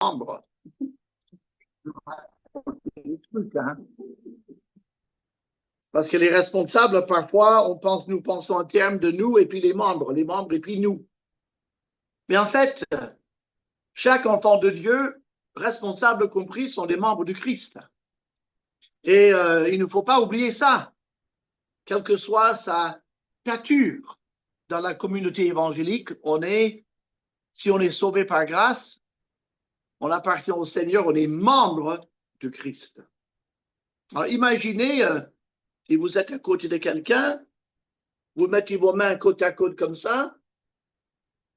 membres. Parce que les responsables, parfois, nous pensons en termes de nous et puis les membres et puis nous. Mais en fait, chaque enfant de Dieu, responsable compris, sont des membres du Christ. Et il ne faut pas oublier ça, quelle que soit sa stature dans la communauté évangélique. Si on est sauvé par grâce, on appartient au Seigneur, on est membre du Christ. Alors imaginez, si vous êtes à côté de quelqu'un, vous mettez vos mains côte à côte comme ça,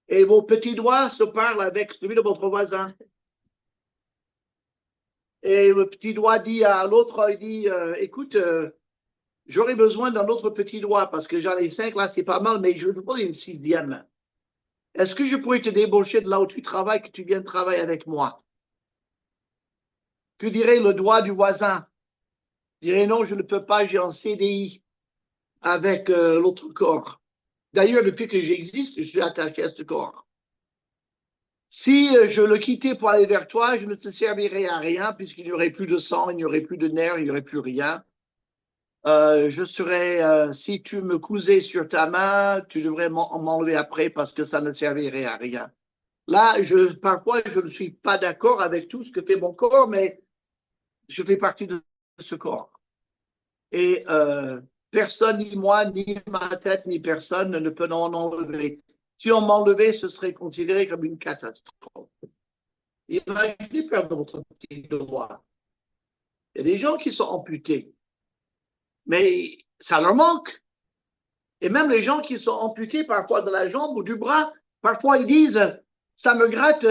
et vos petits doigts se parlent avec celui de votre voisin. Et le petit doigt dit à l'autre, il dit, écoute, j'aurais besoin d'un autre petit doigt parce que j'en ai 5, là c'est pas mal, mais je veux pas une 6e. Est-ce que je pourrais te débaucher de là où tu travailles, que tu viennes travailler avec moi? Que dirait le doigt du voisin? Il dirait non, je ne peux pas, j'ai un CDI avec l'autre corps. D'ailleurs, depuis que j'existe, je suis attaché à ce corps. Si je le quittais pour aller vers toi, je ne te servirais à rien puisqu'il n'y aurait plus de sang, il n'y aurait plus de nerfs, il n'y aurait plus rien. Si tu me cousais sur ta main, tu devrais m'enlever après parce que ça ne servirait à rien. Là, parfois, je ne suis pas d'accord avec tout ce que fait mon corps, mais je fais partie de ce corps. Et personne, ni moi, ni ma tête, ni personne ne peut en enlever. Si on m'enlevait, ce serait considéré comme une catastrophe. Imaginez perdre votre petit doigt. Il y a des gens qui sont amputés, mais ça leur manque. Et même les gens qui sont amputés parfois de la jambe ou du bras, parfois ils disent, ça me gratte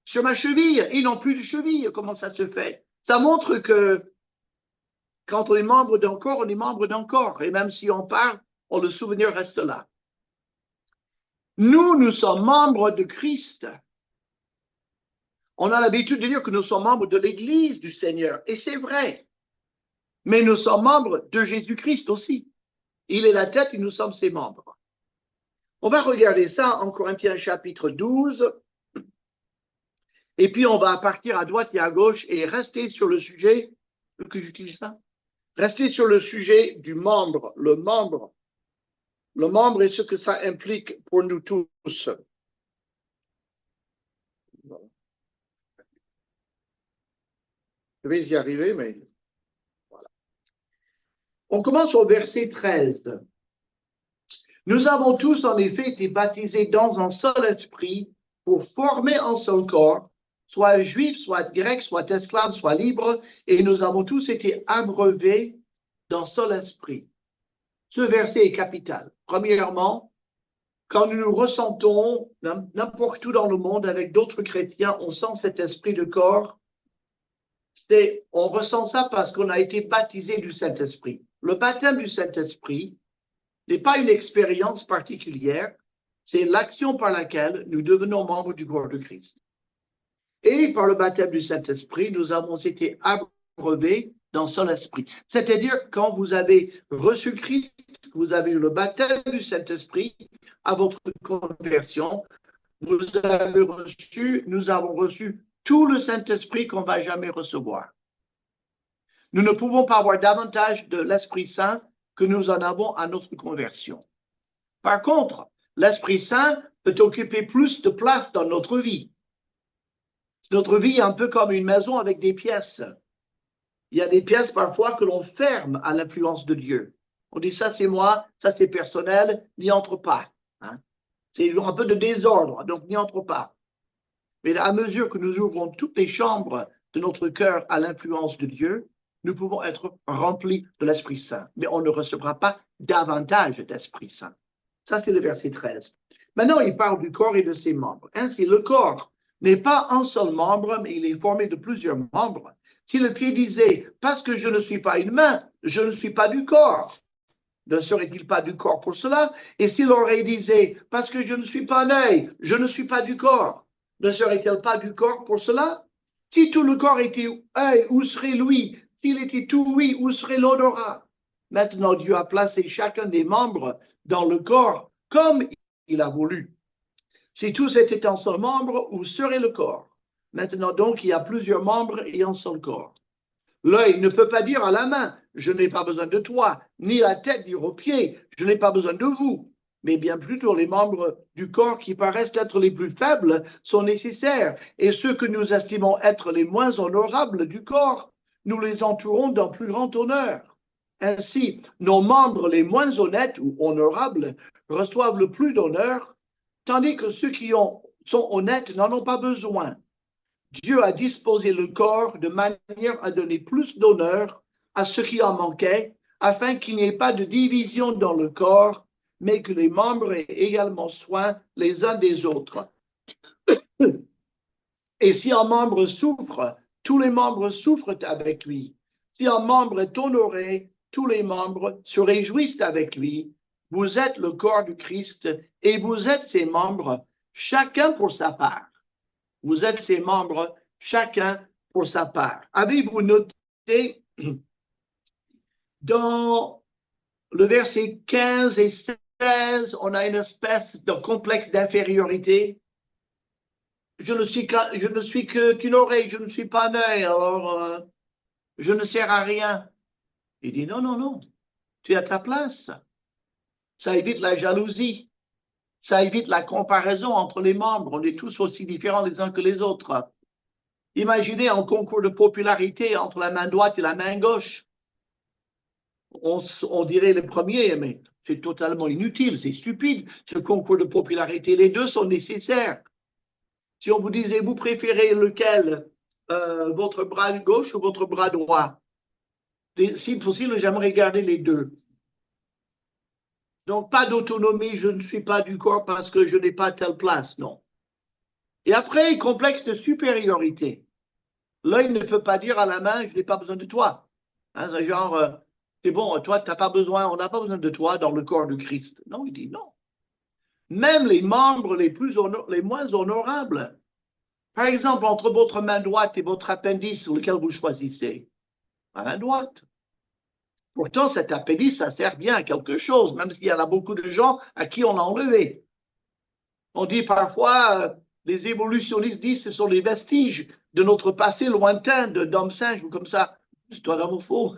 sur ma cheville. Ils n'ont plus de cheville. Comment ça se fait? Ça montre que quand on est membre d'un corps, on est membre d'un corps. Et même si on part, le souvenir reste là. Nous sommes membres de Christ. On a l'habitude de dire que nous sommes membres de l'Église du Seigneur. Et c'est vrai. Mais nous sommes membres de Jésus-Christ aussi. Il est la tête et nous sommes ses membres. On va regarder ça en Corinthiens chapitre 12. Et puis on va partir à droite et à gauche et rester sur le sujet, que j'utilise ça, rester sur le sujet du membre, le membre et ce que ça implique pour nous tous. Voilà. Je vais y arriver, mais voilà. On commence au verset 13. Nous avons tous en effet été baptisés dans un seul esprit pour former un seul corps, soit juif, soit grec, soit esclave, soit libre, et nous avons tous été abreuvés d'un seul esprit. Ce verset est capital. Premièrement, quand nous nous ressentons n'importe où dans le monde avec d'autres chrétiens, on sent cet esprit de corps. On ressent ça parce qu'on a été baptisé du Saint-Esprit. Le baptême du Saint-Esprit n'est pas une expérience particulière, c'est l'action par laquelle nous devenons membres du corps de Christ. Et par le baptême du Saint-Esprit, nous avons été abreuvés dans son esprit. C'est-à-dire, quand vous avez reçu Christ, vous avez eu le baptême du Saint-Esprit à votre conversion, nous avons reçu tout le Saint-Esprit qu'on ne va jamais recevoir. Nous ne pouvons pas avoir davantage de l'Esprit Saint que nous en avons à notre conversion. Par contre, l'Esprit Saint peut occuper plus de place dans notre vie. Notre vie est un peu comme une maison avec des pièces. Il y a des pièces parfois que l'on ferme à l'influence de Dieu. On dit ça c'est moi, ça c'est personnel, n'y entre pas. Hein? C'est un peu de désordre, donc n'y entre pas. Mais à mesure que nous ouvrons toutes les chambres de notre cœur à l'influence de Dieu, nous pouvons être remplis de l'Esprit Saint. Mais on ne recevra pas davantage d'Esprit Saint. Ça, c'est le verset 13. Maintenant, il parle du corps et de ses membres. Ainsi, le corps n'est pas un seul membre, mais il est formé de plusieurs membres. Si le pied disait, parce que je ne suis pas une main, je ne suis pas du corps, ne serait-il pas du corps pour cela? Et si l'oreille disait, parce que je ne suis pas un œil, je ne suis pas du corps, ne serait-elle pas du corps pour cela? Si tout le corps était œil, où serait l'ouïe? S'il était tout ouïe, où serait l'odorat? Maintenant, Dieu a placé chacun des membres dans le corps comme il a voulu. Si tous étaient un seul membre, où serait le corps? Maintenant donc, il y a plusieurs membres et un seul corps. L'œil ne peut pas dire à la main, je n'ai pas besoin de toi, ni la tête dire aux pieds, je n'ai pas besoin de vous. Mais bien plutôt, les membres du corps qui paraissent être les plus faibles sont nécessaires, et ceux que nous estimons être les moins honorables du corps, nous les entourons d'un plus grand honneur. Ainsi, nos membres les moins honnêtes ou honorables reçoivent le plus d'honneur, tandis que ceux qui sont honnêtes n'en ont pas besoin. Dieu a disposé le corps de manière à donner plus d'honneur à ceux qui en manquaient, afin qu'il n'y ait pas de division dans le corps, mais que les membres aient également soin les uns des autres. Et si un membre souffre, tous les membres souffrent avec lui. Si un membre est honoré, tous les membres se réjouissent avec lui. Vous êtes le corps du Christ et vous êtes ses membres, chacun pour sa part. Vous êtes ses membres, chacun pour sa part. Avez-vous noté dans le verset 15 et 16, on a une espèce de complexe d'infériorité? Je ne suis qu'une oreille, je ne suis pas un œil, alors je ne sers à rien. Il dit non, non, non, tu es à ta place. Ça évite la jalousie, ça évite la comparaison entre les membres. On est tous aussi différents les uns que les autres. Imaginez un concours de popularité entre la main droite et la main gauche. On dirait le premier, mais c'est totalement inutile, c'est stupide, ce concours de popularité. Les deux sont nécessaires. Si on vous disait, vous préférez lequel, votre bras gauche ou votre bras droit? Si possible, j'aimerais garder les deux. Donc, pas d'autonomie, je ne suis pas du corps parce que je n'ai pas telle place, non. Et après, complexe de supériorité. L'œil ne peut pas dire à la main, je n'ai pas besoin de toi. Hein, c'est genre, c'est bon, toi, tu n'as pas besoin, on n'a pas besoin de toi dans le corps du Christ. Non, il dit non. Même les membres les moins honorables. Par exemple, entre votre main droite et votre appendice, sur lequel vous choisissez, la main droite. Pourtant, cet appendice, ça sert bien à quelque chose, même s'il y en a beaucoup de gens à qui on l'a enlevé. On dit parfois, les évolutionnistes disent que ce sont les vestiges de notre passé lointain d'hommes singes ou comme ça. C'est totalement faux.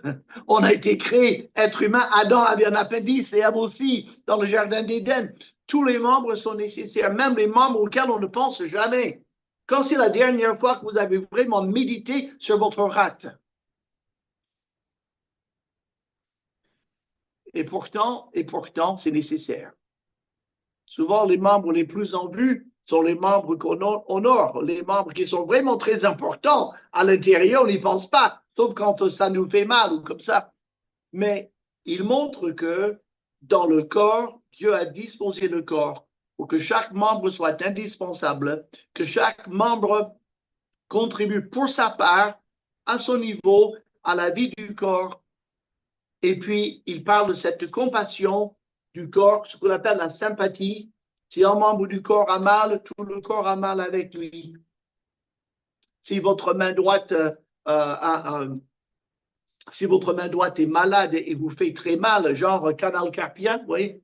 On a été créé, être humain. Adam avait un appendice et Ève aussi dans le jardin d'Éden. Tous les membres sont nécessaires, même les membres auxquels on ne pense jamais. Quand c'est la dernière fois que vous avez vraiment médité sur votre rate? Et pourtant, c'est nécessaire. Souvent, les membres les plus en vue sont les membres qu'on honore, les membres qui sont vraiment très importants. À l'intérieur, on n'y pense pas, sauf quand ça nous fait mal ou comme ça. Mais il montre que dans le corps, Dieu a disposé le corps pour que chaque membre soit indispensable, que chaque membre contribue pour sa part, à son niveau, à la vie du corps. Et puis, il parle de cette compassion du corps, ce qu'on appelle la sympathie. Si un membre du corps a mal, tout le corps a mal avec lui. Si votre main droite si votre main droite est malade et vous fait très mal, genre canal carpien, vous voyez,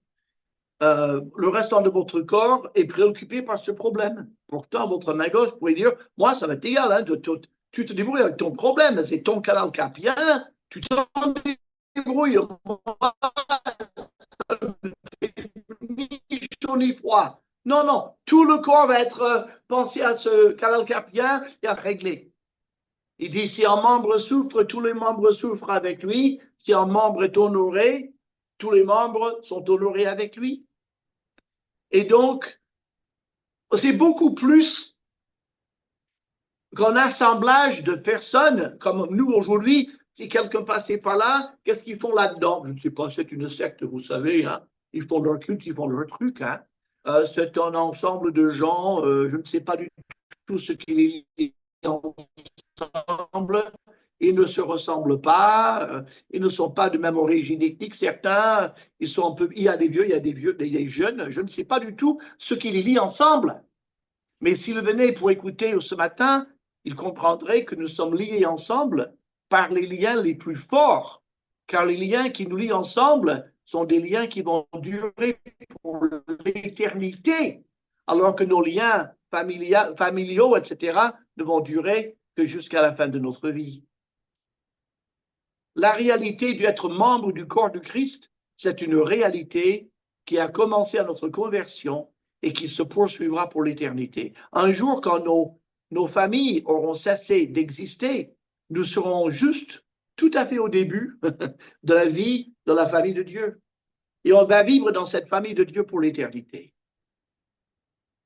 le restant de votre corps est préoccupé par ce problème. Pourtant, votre main gauche pourrait dire, moi, ça va être égal, hein, tu te débrouilles avec ton problème, c'est ton canal carpien, tu t'en débrouilles. Ni chaud ni froid. Non, non, tout le corps va être pensé à ce canal carpien et à régler. Il dit, si un membre souffre, tous les membres souffrent avec lui. Si un membre est honoré, tous les membres sont honorés avec lui. Et donc, c'est beaucoup plus qu'un assemblage de personnes comme nous aujourd'hui. Si quelqu'un passait par là, qu'est-ce qu'ils font là-dedans? Je ne sais pas, c'est une secte, vous savez, hein? Ils font leur culte, ils font leur truc. Hein? C'est un ensemble de gens, je ne sais pas du tout ce qu'ils ensemble. Ils ne se ressemblent pas, ils ne sont pas de même origine ethnique. Certains, ils sont un peu, il y a des vieux, il y a des jeunes. Je ne sais pas du tout ce qui les lie ensemble. Mais s'ils venaient pour écouter ce matin, ils comprendraient que nous sommes liés ensemble par les liens les plus forts. Car les liens qui nous lient ensemble sont des liens qui vont durer pour l'éternité. Alors que nos liens familiaux, etc., ne vont durer que jusqu'à la fin de notre vie. La réalité d'être membre du corps de Christ, c'est une réalité qui a commencé à notre conversion et qui se poursuivra pour l'éternité. Un jour, quand nos familles auront cessé d'exister, nous serons juste tout à fait au début de la vie de la famille de Dieu. Et on va vivre dans cette famille de Dieu pour l'éternité.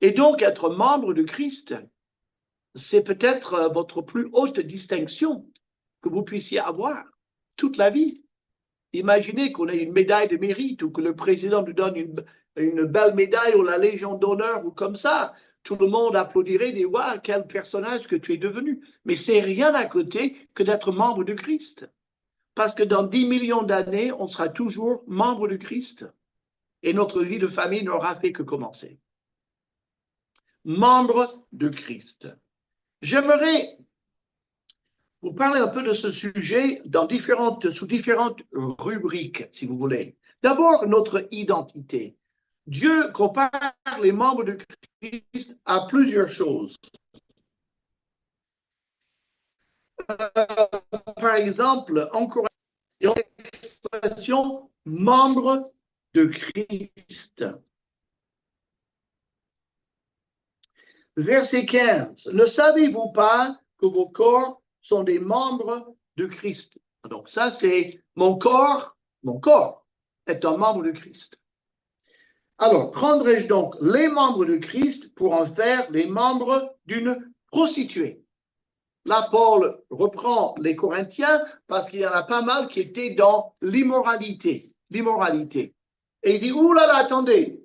Et donc, être membre de Christ, c'est peut-être votre plus haute distinction que vous puissiez avoir toute la vie. Imaginez qu'on ait une médaille de mérite ou que le président nous donne une belle médaille ou la Légion d'honneur ou comme ça. Tout le monde applaudirait, dit « Waouh, quel personnage que tu es devenu !» Mais c'est rien à côté que d'être membre de Christ. Parce que dans 10 millions d'années, on sera toujours membre de Christ. Et notre vie de famille n'aura fait que commencer. Membre de Christ. J'aimerais vous parler un peu de ce sujet sous différentes rubriques, si vous voulez. D'abord, notre identité. Dieu compare les membres de Christ à plusieurs choses. Par exemple, encore l'expression membre de Christ. Verset 15. Ne savez-vous pas que vos corps sont des membres de Christ? Donc ça, c'est mon corps est un membre de Christ. Alors, prendrai-je donc les membres de Christ pour en faire les membres d'une prostituée? Là, Paul reprend les Corinthiens parce qu'il y en a pas mal qui étaient dans l'immoralité. Et il dit, ouh là là, attendez,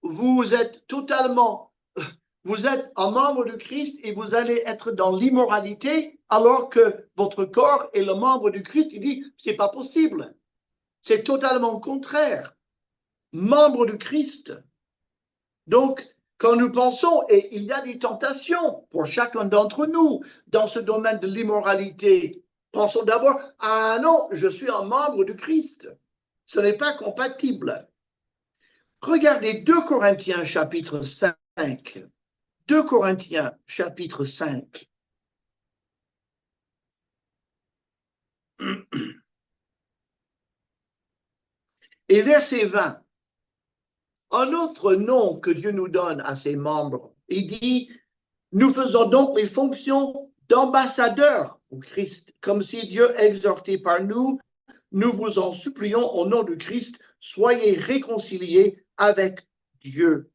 vous êtes un membre de Christ et vous allez être dans l'immoralité alors que votre corps est le membre du Christ. Il dit, c'est pas possible. C'est totalement contraire. Membre du Christ. Donc, quand nous pensons, et il y a des tentations pour chacun d'entre nous dans ce domaine de l'immoralité, pensons d'abord, ah non, je suis un membre du Christ. Ce n'est pas compatible. Regardez 2 Corinthiens chapitre 5. 2 Corinthiens chapitre 5. Et verset 20. Un autre nom que Dieu nous donne à ses membres, il dit, nous faisons donc les fonctions d'ambassadeurs au Christ, comme si Dieu exhortait par nous, nous vous en supplions au nom de Christ, soyez réconciliés avec Dieu.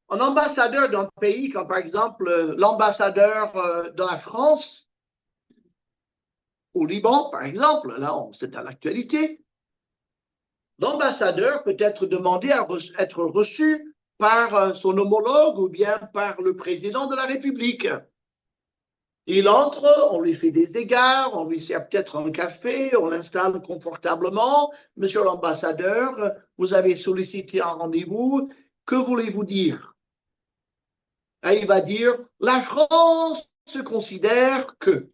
Un ambassadeur d'un pays, comme par exemple l'ambassadeur de la France, au Liban, par exemple, là c'est à l'actualité, l'ambassadeur peut être demandé à être reçu par son homologue ou bien par le président de la République. Il entre, on lui fait des égards, on lui sert peut-être un café, on l'installe confortablement. Monsieur l'ambassadeur, vous avez sollicité un rendez-vous, que voulez-vous dire? Et il va dire, la France se considère que.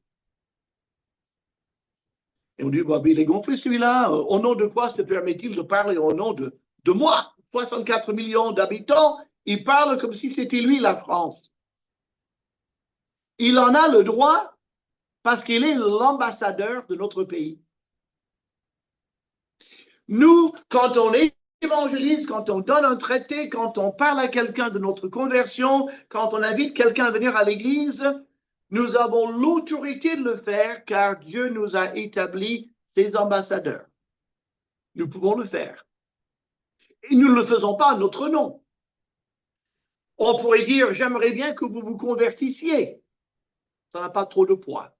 Et on dit, bah, il est gonflé celui-là. Au nom de quoi se permet-il de parler au nom de moi? 64 millions d'habitants, il parle comme si c'était lui la France. Il en a le droit parce qu'il est l'ambassadeur de notre pays. Nous, quand on évangélise, quand on donne un traité, quand on parle à quelqu'un de notre conversion, quand on invite quelqu'un à venir à l'église, nous avons l'autorité de le faire car Dieu nous a établi ses ambassadeurs. Nous pouvons le faire. Et nous ne le faisons pas à notre nom. On pourrait dire, j'aimerais bien que vous vous convertissiez. Ça n'a pas trop de poids.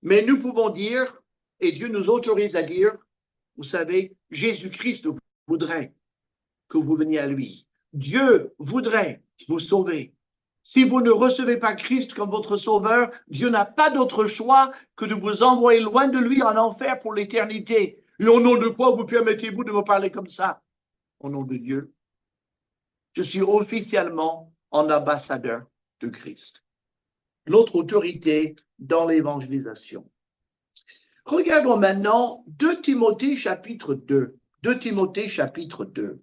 Mais nous pouvons dire, et Dieu nous autorise à dire, vous savez, Jésus-Christ voudrait que vous veniez à lui. Dieu voudrait vous sauver. Si vous ne recevez pas Christ comme votre sauveur, Dieu n'a pas d'autre choix que de vous envoyer loin de lui en enfer pour l'éternité. Et au nom de quoi vous permettez-vous de me parler comme ça? Au nom de Dieu. Je suis officiellement un ambassadeur de Christ. L'autre autorité dans l'évangélisation. Regardons maintenant 2 Timothée chapitre 2. 2 Timothée chapitre 2.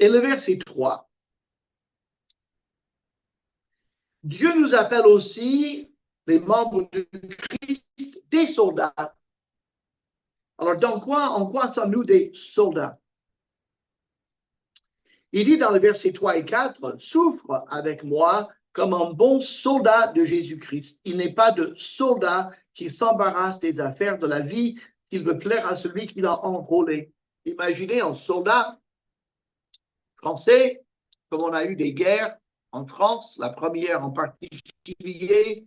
Et le verset 3. Dieu nous appelle aussi, les membres de Christ, des soldats. Alors, en quoi sommes-nous des soldats? Il dit dans le verset 3 et 4, « Souffre avec moi comme un bon soldat de Jésus-Christ. Il n'est pas de soldat qui s'embarrasse des affaires de la vie, s'il veut plaire à celui qui l'a enrôlé. » Imaginez un soldat français, comme on a eu des guerres en France, la première en particulier,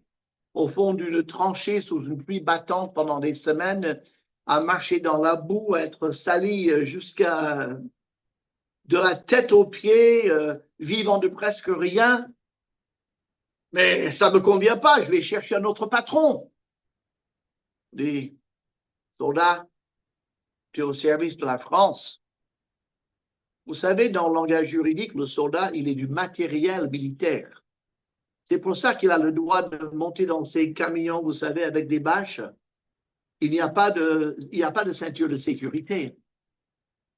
au fond d'une tranchée sous une pluie battante pendant des semaines, à marcher dans la boue, à être sali jusqu'à de la tête aux pieds, vivant de presque rien. Mais ça ne me convient pas, je vais chercher un autre patron. Des soldats qui sont au service de la France. Vous savez, dans le langage juridique, le soldat, il est du matériel militaire. C'est pour ça qu'il a le droit de monter dans ses camions, vous savez, avec des bâches. Il n'y a pas de ceinture de sécurité.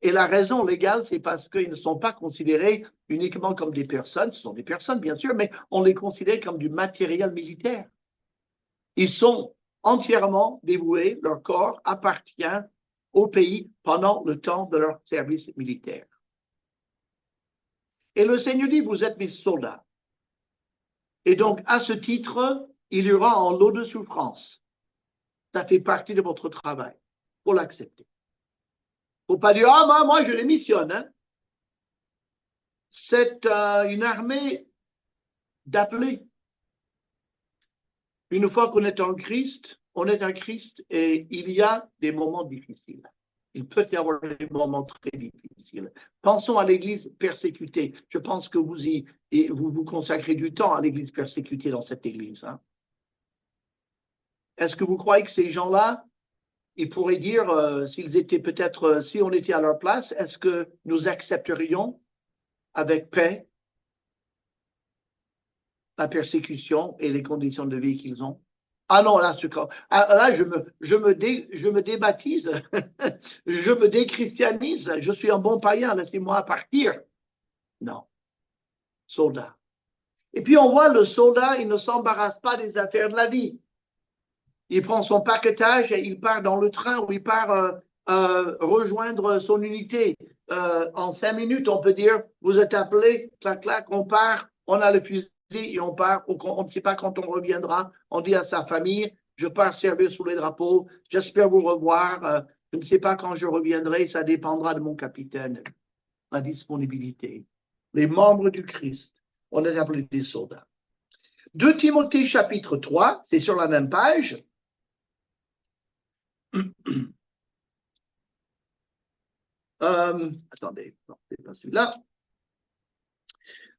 Et la raison légale, c'est parce qu'ils ne sont pas considérés uniquement comme des personnes, ce sont des personnes bien sûr, mais on les considère comme du matériel militaire. Ils sont entièrement dévoués, leur corps appartient au pays pendant le temps de leur service militaire. Et le Seigneur dit, vous êtes mes soldats. Et donc, à ce titre, il y aura un lot de souffrance. Ça fait partie de votre travail. Il faut l'accepter. Il ne faut pas dire, ah, moi, je démissionne. Hein. C'est une armée d'appelés. Une fois qu'on est en Christ, on est en Christ et il y a des moments difficiles. Il peut y avoir des moments très difficiles. Pensons à l'Église persécutée. Je pense que vous consacrez du temps à l'Église persécutée dans cette Église. Hein. Est-ce que vous croyez que ces gens-là, ils pourraient dire, s'ils étaient peut-être, si on était à leur place, est-ce que nous accepterions avec paix la persécution et les conditions de vie qu'ils ont? Ah non, là, je me débaptise, je me déchristianise, je suis un bon païen, laissez-moi partir. Non, soldat. Et puis on voit le soldat, il ne s'embarrasse pas des affaires de la vie. Il prend son paquetage et il part dans le train ou il part rejoindre son unité. En 5 minutes, on peut dire, vous êtes appelé, clac, clac, on part, on a le fusil et on part, on ne sait pas quand on reviendra. On dit à sa famille, je pars servir sous les drapeaux, j'espère vous revoir, je ne sais pas quand je reviendrai, ça dépendra de mon capitaine. La disponibilité. Les membres du Christ, on est appelés des soldats. 2 Timothée chapitre 3, c'est sur la même page. Attendez, non, c'est pas celui-là.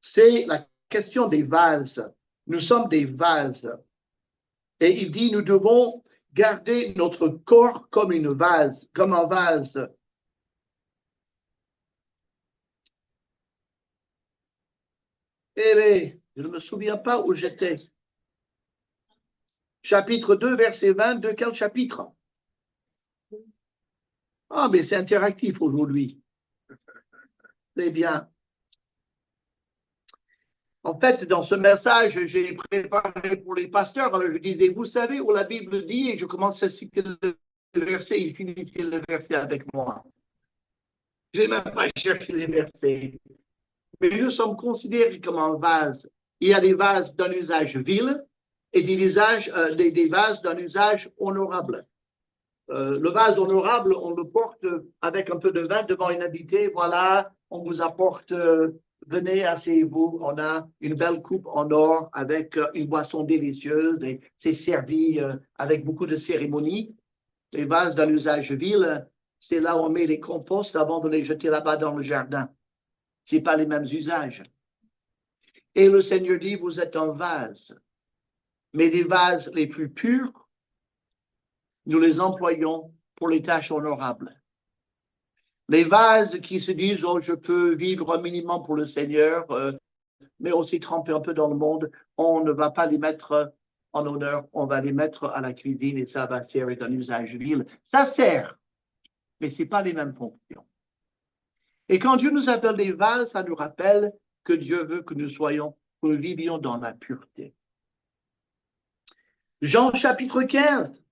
C'est la question des vases. Nous sommes des vases. Et il dit, nous devons garder notre corps comme un vase. Eh bien, je ne me souviens pas où j'étais. Chapitre 2, verset 20, de quel chapitre? Ah, mais c'est interactif aujourd'hui. C'est bien. En fait, dans ce message, j'ai préparé pour les pasteurs. Alors, je disais, vous savez où la Bible dit, et je commence à citer le verset, il finissait le verset avec moi. Je n'ai même pas cherché les versets. Mais nous sommes considérés comme un vase. Il y a des vases d'un usage vil et des vases d'un usage honorable. Le vase honorable, on le porte avec un peu de vin devant une invitée. Voilà, on vous apporte, venez, asseyez-vous. On a une belle coupe en or avec une boisson délicieuse et c'est servi avec beaucoup de cérémonie. Les vases d'un usage vil, c'est là où on met les composts avant de les jeter là-bas dans le jardin. Ce n'est pas les mêmes usages. Et le Seigneur dit, vous êtes un vase. Mais les vases les plus purs, nous les employons pour les tâches honorables. Les vases qui se disent, oh, je peux vivre un minimum pour le Seigneur, mais aussi tremper un peu dans le monde, on ne va pas les mettre en honneur, on va les mettre à la cuisine et ça va servir d'un usage vil. Ça sert, mais ce n'est pas les mêmes fonctions. Et quand Dieu nous appelle des vals, ça nous rappelle que Dieu veut que nous vivions dans la pureté. Jean chapitre 15,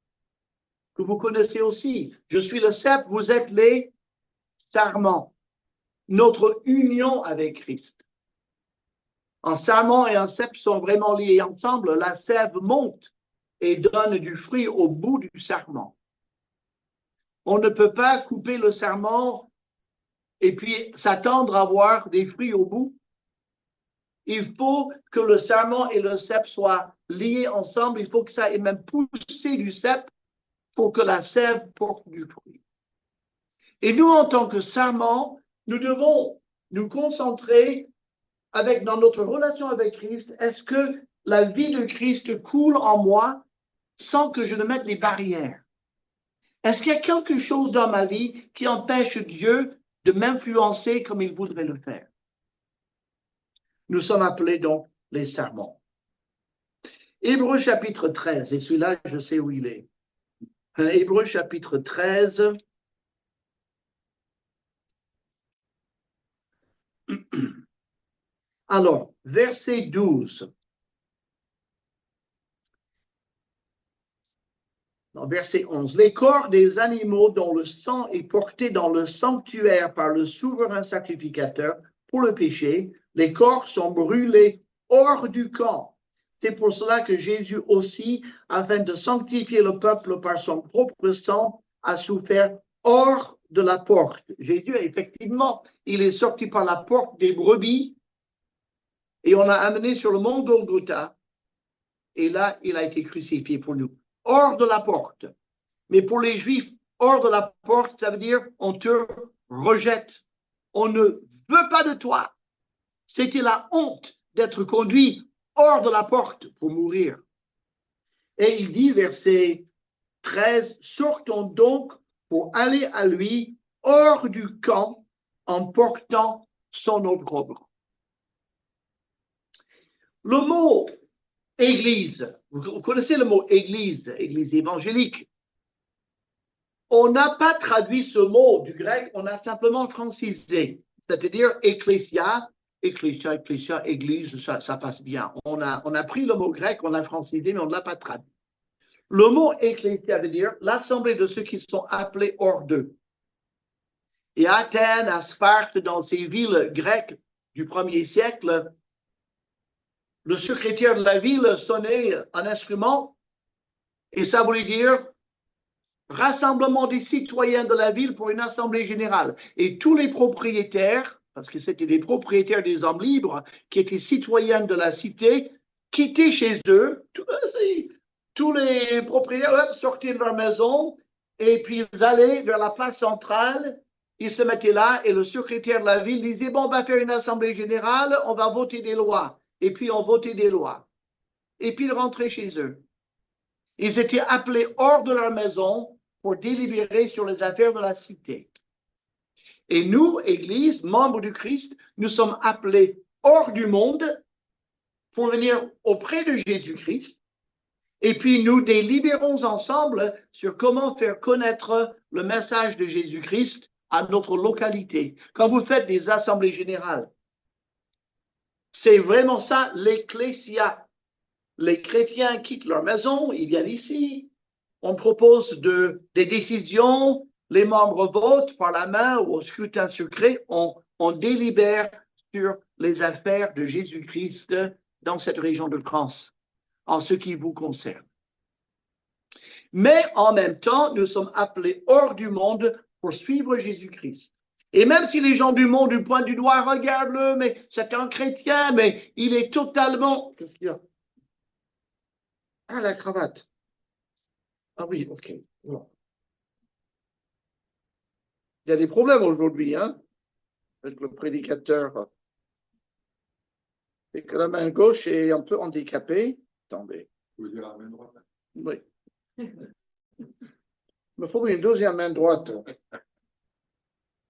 que vous connaissez aussi. Je suis le cep, vous êtes les sarments. Notre union avec Christ. Un sarment et un cep sont vraiment liés ensemble. La sève monte et donne du fruit au bout du sarment. On ne peut pas couper le sarment et puis s'attendre à avoir des fruits au bout. Il faut que le sarment et le cep soient liés ensemble. Il faut que ça ait même poussé du cep pour que la sève porte du fruit. Et nous, en tant que sarment, nous devons nous concentrer dans notre relation avec Christ. Est-ce que la vie de Christ coule en moi sans que je ne mette des barrières? Est-ce qu'il y a quelque chose dans ma vie qui empêche Dieu de m'influencer comme il voudrait le faire? Nous sommes appelés donc les sarments. Hébreux chapitre 13, et celui-là, je sais où il est. Hébreux chapitre 13. Alors, verset 12. Non, verset 11. Les corps des animaux dont le sang est porté dans le sanctuaire par le souverain sacrificateur pour le péché, les corps sont brûlés hors du camp. C'est pour cela que Jésus aussi, afin de sanctifier le peuple par son propre sang, a souffert hors de la porte. Jésus, effectivement, il est sorti par la porte des brebis et on l'a amené sur le mont Golgotha. Et là, il a été crucifié pour nous, hors de la porte. Mais pour les Juifs, hors de la porte, ça veut dire on te rejette. On ne veut pas de toi. C'était la honte d'être conduit hors de la porte pour mourir. Et il dit, verset 13, sortons donc pour aller à lui hors du camp en portant son opprobre. Le mot église, vous connaissez le mot église, église évangélique. On n'a pas traduit ce mot du grec, on a simplement francisé, c'est-à-dire ecclésia, église, ça passe bien. On a pris le mot grec, on l'a francisé, mais on ne l'a pas traduit. Le mot ecclésia veut dire l'assemblée de ceux qui sont appelés hors d'eux. Et à Athènes, à Sparte, dans ces villes grecques du 1er siècle, le secrétaire de la ville sonnait un instrument et ça voulait dire rassemblement des citoyens de la ville pour une assemblée générale. Et tous les propriétaires, parce que c'était des propriétaires des hommes libres, qui étaient citoyens de la cité, quittaient chez eux. Tous les propriétaires sortaient de leur maison et puis ils allaient vers la place centrale. Ils se mettaient là et le secrétaire de la ville disait, bon, on va faire une assemblée générale, on va voter des lois. Et puis on votait des lois. Et puis ils rentraient chez eux. Ils étaient appelés hors de leur maison pour délibérer sur les affaires de la cité. Et nous, Église, membres du Christ, nous sommes appelés hors du monde pour venir auprès de Jésus-Christ. Et puis nous délibérons ensemble sur comment faire connaître le message de Jésus-Christ à notre localité. Quand vous faites des assemblées générales, c'est vraiment ça, l'ecclésia. Les chrétiens quittent leur maison, ils viennent ici, on propose des décisions, les membres votent par la main ou au scrutin secret, on délibère sur les affaires de Jésus-Christ dans cette région de France, en ce qui vous concerne. Mais en même temps, nous sommes appelés hors du monde pour suivre Jésus-Christ. Et même si les gens du monde, du point du doigt, regardent-le, mais c'est un chrétien, mais il est totalement... Qu'est-ce qu'il y a? Ah, la cravate. Ah oui, ok. Bon. Il y a des problèmes aujourd'hui, hein, avec le prédicateur. Et que la main gauche est un peu handicapée. Attendez. Vous dire la main droite. Oui. Il me faudrait une deuxième main droite.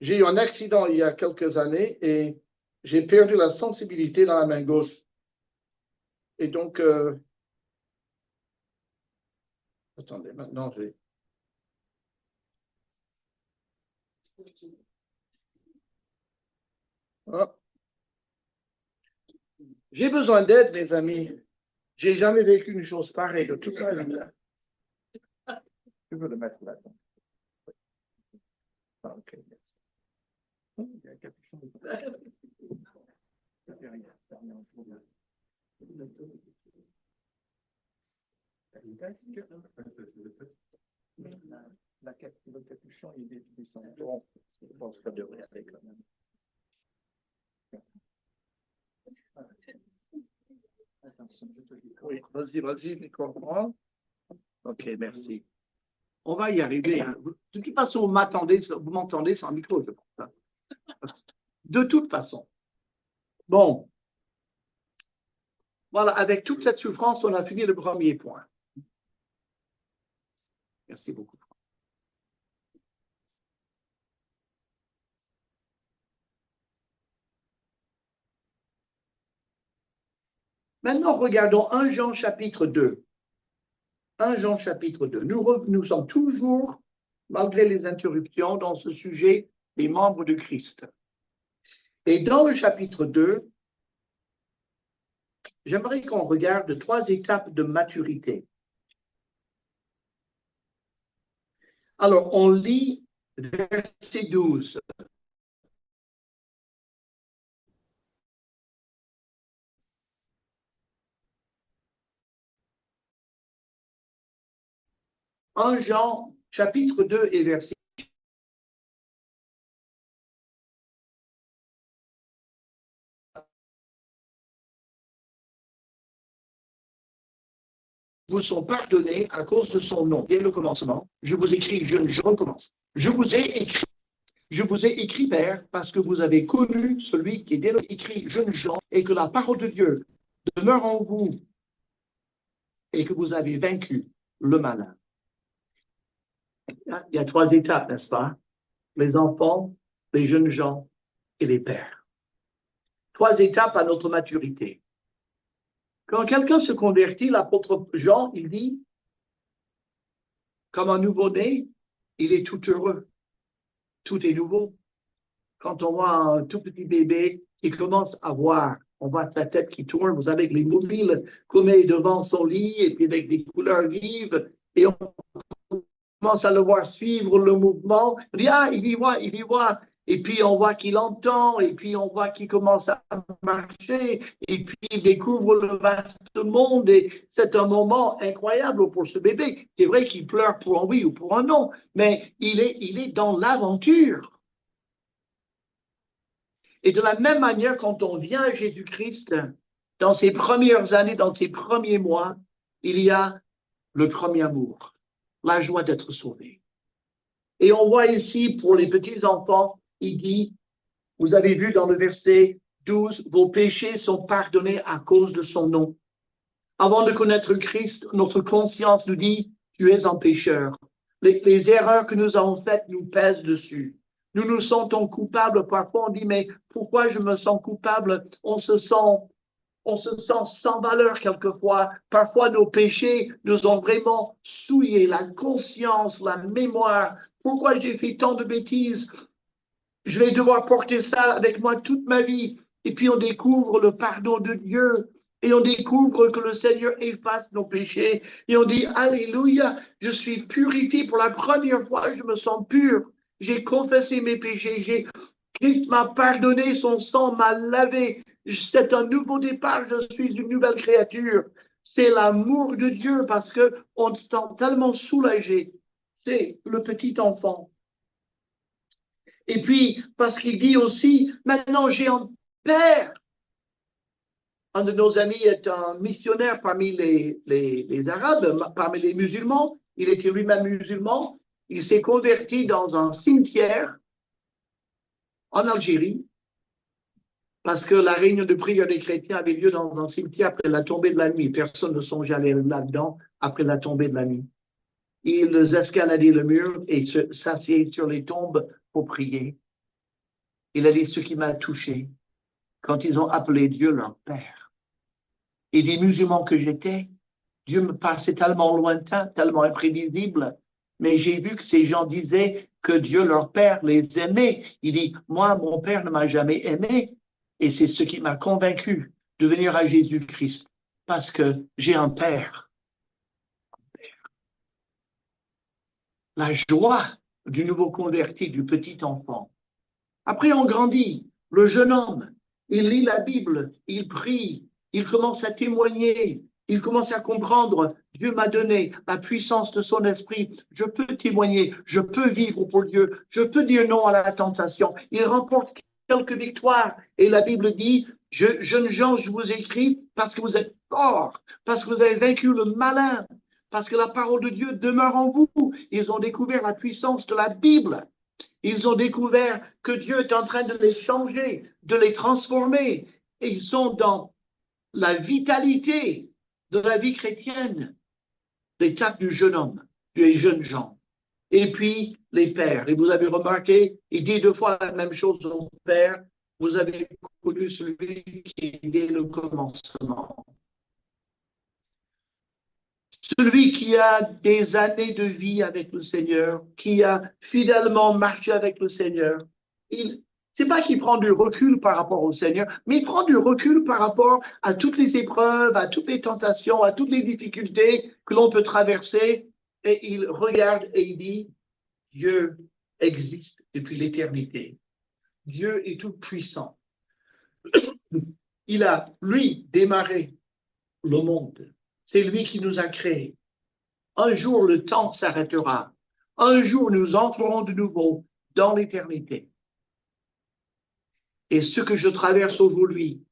J'ai eu un accident il y a quelques années et j'ai perdu la sensibilité dans la main gauche. Et donc, attendez, maintenant j'ai... Ah. J'ai besoin d'aide, mes amis. J'ai jamais vécu une chose pareille de toute ma vie. Tu veux le mettre là. Ah, ok. Il y a quelque chose. Le capuchon, il sont bons. Je pense que ça devrait aller quand même. Attention, je te dis. Oui, vas-y, je comprends. Ok, merci. On va y arriver. Hein. De toute façon, vous m'entendez sans micro, je pense. De toute façon. Bon. Voilà, avec toute cette souffrance, on a fini le premier point. Merci beaucoup. Maintenant, regardons 1 Jean chapitre 2. 1 Jean chapitre 2. Nous sommes toujours, malgré les interruptions, dans ce sujet des membres de Christ. Et dans le chapitre 2, j'aimerais qu'on regarde 3 étapes de maturité. Alors, on lit verset 12. En Jean, chapitre 2 et verset. Vous sont pardonnés à cause de son nom. Dès le commencement, je vous écris, je recommence. Je vous ai écrit, Père, parce que vous avez connu celui qui est dès le écrit jeune Jean, et que la parole de Dieu demeure en vous, et que vous avez vaincu le malin. Il y a 3 étapes, n'est-ce pas? Les enfants, les jeunes gens et les pères. 3 étapes à notre maturité. Quand quelqu'un se convertit, l'apôtre Jean, il dit, comme un nouveau-né, il est tout heureux. Tout est nouveau. Quand on voit un tout petit bébé qui commence à voir, on voit sa tête qui tourne, vous savez, les mobiles qu'on met devant son lit, et puis avec des couleurs vives, et on commence à le voir suivre le mouvement. On dit, ah, il y voit. Et puis on voit qu'il entend, et puis on voit qu'il commence à marcher, et puis il découvre le vaste monde, et c'est un moment incroyable pour ce bébé. C'est vrai qu'il pleure pour un oui ou pour un non, mais il est dans l'aventure. Et de la même manière, quand on vient à Jésus-Christ, dans ses premières années, dans ses premiers mois, il y a le premier amour, la joie d'être sauvé. Et on voit ici, pour les petits-enfants, il dit, vous avez vu dans le verset 12, vos péchés sont pardonnés à cause de son nom. Avant de connaître Christ, notre conscience nous dit, tu es un pécheur. Les erreurs que nous avons faites nous pèsent dessus. Nous nous sentons coupables. Parfois, on dit, mais pourquoi je me sens coupable? On se sent sans valeur quelquefois. Parfois, nos péchés nous ont vraiment souillé la conscience, la mémoire. Pourquoi j'ai fait tant de bêtises? Je vais devoir porter ça avec moi toute ma vie. Et puis, on découvre le pardon de Dieu. Et on découvre que le Seigneur efface nos péchés. Et on dit, Alléluia, je suis purifié pour la première fois, je me sens pur. J'ai confessé mes péchés. Christ m'a pardonné, son sang m'a lavé. C'est un nouveau départ, je suis une nouvelle créature. C'est l'amour de Dieu parce qu'on se sent tellement soulagé. C'est le petit enfant. Et puis, parce qu'il dit aussi, maintenant j'ai un père. Un de nos amis est un missionnaire parmi les Arabes, parmi les musulmans. Il était lui-même musulman. Il s'est converti dans un cimetière en Algérie parce que la réunion de prière des chrétiens avait lieu dans un cimetière après la tombée de la nuit. Personne ne songeait à aller là-dedans après la tombée de la nuit. Ils escaladaient le mur et s'assiedent sur les tombes pour prier. Il a dit ce qui m'a touché quand ils ont appelé Dieu leur Père. Et des musulmans que j'étais, Dieu me paraissait tellement lointain, tellement imprévisible. Mais j'ai vu que ces gens disaient que Dieu, leur Père, les aimait. Il dit, moi, mon Père ne m'a jamais aimé. Et c'est ce qui m'a convaincu de venir à Jésus-Christ. Parce que j'ai un Père. La joie du nouveau converti, du petit enfant. Après, on grandit. Le jeune homme, il lit la Bible, il prie, il commence à témoigner, il commence à comprendre. Dieu m'a donné la puissance de son esprit. Je peux témoigner, je peux vivre pour Dieu, je peux dire non à la tentation. Il remporte quelques victoires. Et la Bible dit, jeunes gens, je vous écris parce que vous êtes forts, parce que vous avez vaincu le malin, parce que la parole de Dieu demeure en vous. Ils ont découvert la puissance de la Bible. Ils ont découvert que Dieu est en train de les changer, de les transformer. Et ils sont dans la vitalité de la vie chrétienne, l'étape du jeune homme, des jeunes gens. Et puis, les pères. Et vous avez remarqué, il dit deux fois la même chose au père. Vous avez connu celui qui est dès le commencement. Celui qui a des années de vie avec le Seigneur, qui a fidèlement marché avec le Seigneur, c'est pas qu'il prend du recul par rapport au Seigneur, mais il prend du recul par rapport à toutes les épreuves, à toutes les tentations, à toutes les difficultés que l'on peut traverser, et il regarde et il dit, Dieu existe depuis l'éternité. Dieu est tout puissant. Il a, lui, démarré le monde. C'est lui qui nous a créés. Un jour, le temps s'arrêtera. Un jour, nous entrerons de nouveau dans l'éternité. Et ce que je traverse aujourd'hui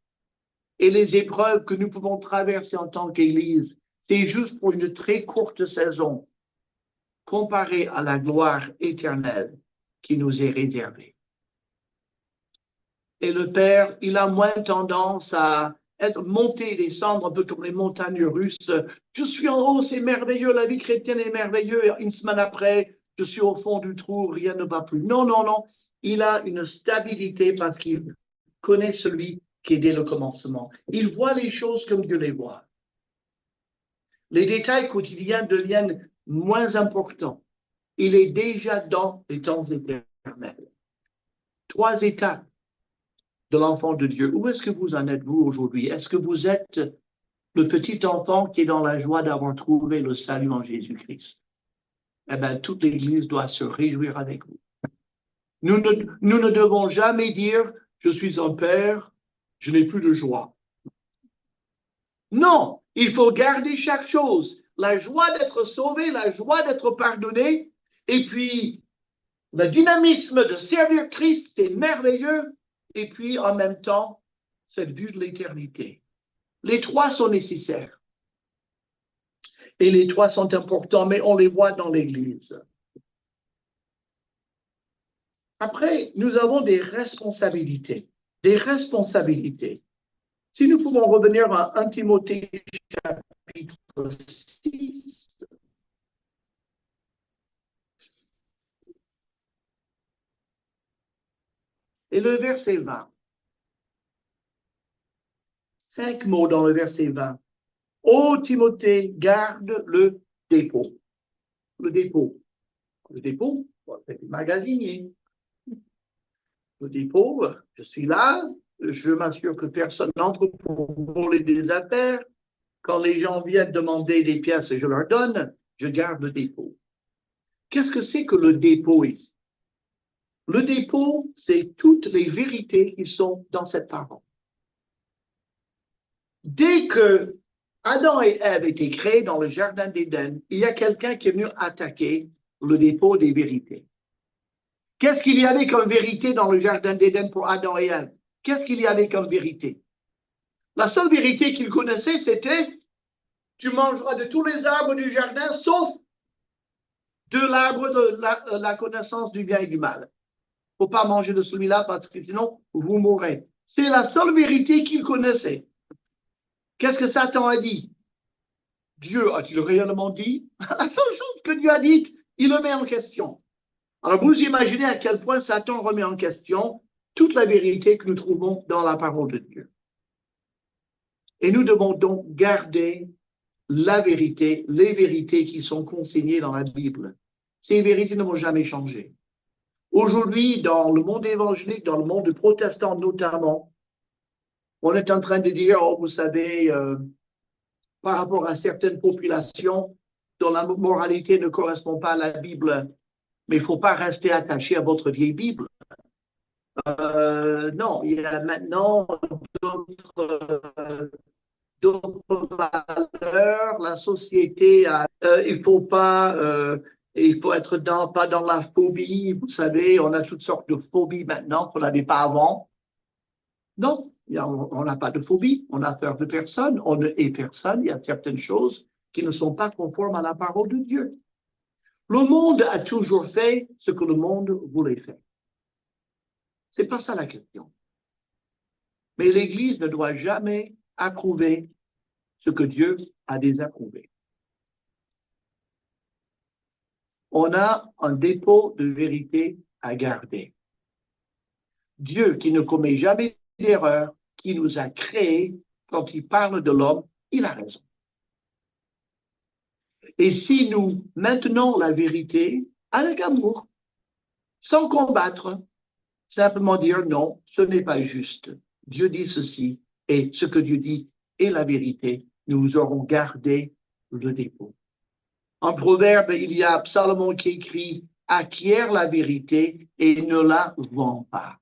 et les épreuves que nous pouvons traverser en tant qu'Église, c'est juste pour une très courte saison comparée à la gloire éternelle qui nous est réservée. Et le Père, il a moins tendance à être monté et descendre un peu comme les montagnes russes. Je suis en haut, c'est merveilleux, la vie chrétienne est merveilleuse. Une semaine après, je suis au fond du trou, rien ne va plus. Non, non, non. Il a une stabilité parce qu'il connaît celui qui est dès le commencement. Il voit les choses comme Dieu les voit. Les détails quotidiens deviennent moins importants. Il est déjà dans les temps éternels. 3 étapes de l'enfant de Dieu. Où est-ce que vous en êtes, vous, aujourd'hui? Est-ce que vous êtes le petit enfant qui est dans la joie d'avoir trouvé le salut en Jésus-Christ? Eh bien, toute l'Église doit se réjouir avec vous. Nous ne devons jamais dire, je suis un père, je n'ai plus de joie. Non, il faut garder chaque chose. La joie d'être sauvé, la joie d'être pardonné, et puis le dynamisme de servir Christ, c'est merveilleux, et puis en même temps, cette vue de l'éternité. Les 3 sont nécessaires. Et les 3 sont importants, mais on les voit dans l'Église. Après, nous avons des responsabilités. Des responsabilités. Si nous pouvons revenir à 1 Timothée chapitre 6. Et le verset 20. 5 mots dans le verset 20. Ô Timothée, garde le dépôt. Le dépôt. Le dépôt, c'est magasinier. Le dépôt, je suis là, je m'assure que personne n'entre pour voler des affaires. Quand les gens viennent demander des pièces, je leur donne, je garde le dépôt. Qu'est-ce que c'est que le dépôt ici? Le dépôt, c'est toutes les vérités qui sont dans cette parole. Dès que Adam et Ève étaient créés dans le jardin d'Éden, il y a quelqu'un qui est venu attaquer le dépôt des vérités. Qu'est-ce qu'il y avait comme vérité dans le jardin d'Éden pour Adam et Ève? Qu'est-ce qu'il y avait comme vérité? La seule vérité qu'ils connaissaient, c'était tu mangeras de tous les arbres du jardin, sauf de l'arbre de la connaissance du bien et du mal. Il ne faut pas manger de celui-là parce que sinon, vous mourrez. C'est la seule vérité qu'ils connaissaient. Qu'est-ce que Satan a dit? Dieu a-t-il réellement dit? La seule chose que Dieu a dite, il le met en question. Alors vous imaginez à quel point Satan remet en question toute la vérité que nous trouvons dans la parole de Dieu. Et nous devons donc garder la vérité, les vérités qui sont consignées dans la Bible. Ces vérités ne vont jamais changer. Aujourd'hui, dans le monde évangélique, dans le monde protestant notamment, on est en train de dire, oh, vous savez, par rapport à certaines populations dont la moralité ne correspond pas à la Bible, mais il ne faut pas rester attaché à votre vieille Bible. Non, il y a maintenant d'autres valeurs. La société, il faut pas, il faut être pas dans la phobie. Vous savez, on a toutes sortes de phobies maintenant qu'on n'avait pas avant. Non, on n'a pas de phobie, on n'a peur de personne, on ne hait personne. Il y a certaines choses qui ne sont pas conformes à la parole de Dieu. Le monde a toujours fait ce que le monde voulait faire. C'est pas ça la question. Mais l'Église ne doit jamais approuver ce que Dieu a désapprouvé. On a un dépôt de vérité à garder. Dieu, qui ne commet jamais d'erreur, qui nous a créés, quand il parle de l'homme, il a raison. Et si nous maintenons la vérité avec amour, sans combattre, simplement dire non, ce n'est pas juste. Dieu dit ceci, et ce que Dieu dit est la vérité, nous aurons gardé le dépôt. En Proverbe, il y a Salomon qui écrit « Acquiert la vérité et ne la vends pas ».